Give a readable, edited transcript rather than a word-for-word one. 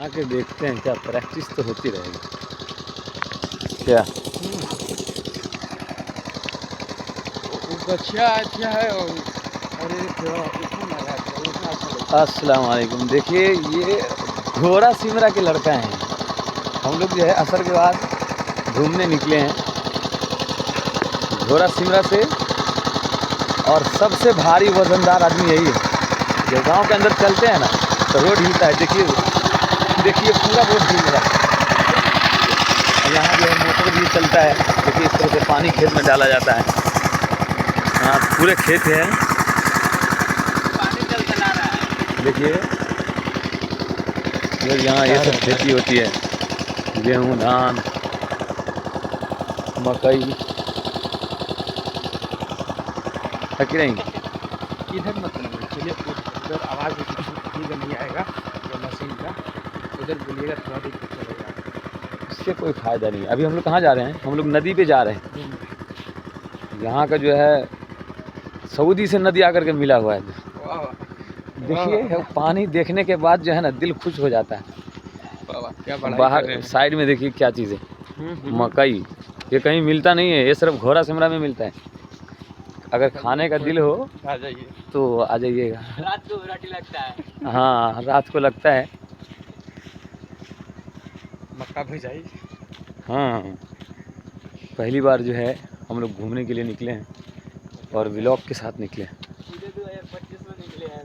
आके देखते हैं क्या प्रैक्टिस तो होती रहेगी क्या। अच्छा है और अस्सलाम वालेकुम। देखिए ये घोड़ा सिमरा के लड़का हैं। हम लोग जो है असर के बाद घूमने निकले हैं घोड़ा सिमरा से। और सबसे भारी वजनदार आदमी यही है। जब गांव के अंदर चलते हैं ना तो रोड हिलता है। देखिए देखिए पूरा रोड हिल रहा है। यहाँ जो है मोटर भी चलता है। देखिए इस तरह से पानी खेत में डाला जाता है। यहाँ पूरे खेत हैं। पानी चलता रहा है। देखिए यहाँ ये सब खेती होती है, गेहूँ, धान, मकई है कि नहीं। इधर मतलब चलिए उधर आवाज़ नहीं आएगा मशीन का, उधर बोलिएगा थोड़ा देर चलेगा। इससे कोई फ़ायदा नहीं। अभी हम लोग कहाँ जा रहे हैं? हम लोग नदी पे जा रहे हैं। यहाँ का जो है सऊदी से नदी आकर के मिला हुआ है। देखिए पानी देखने के बाद जो है ना दिल खुश हो जाता है। क्या बाहर साइड में देखिए क्या चीज़ है, मकई। ये कहीं मिलता नहीं है, ये सिर्फ घोड़ा सिमरा में मिलता है। अगर खाने का दिल हो आ जाइए तो आ जाइएगा। रात को रोटी लगता है। हाँ रात को लगता है। मक्का भिजाई। हाँ पहली बार जो है हम लोग घूमने के लिए निकले हैं और व्लॉग के साथ निकले हैं। 2025 में निकले हैं।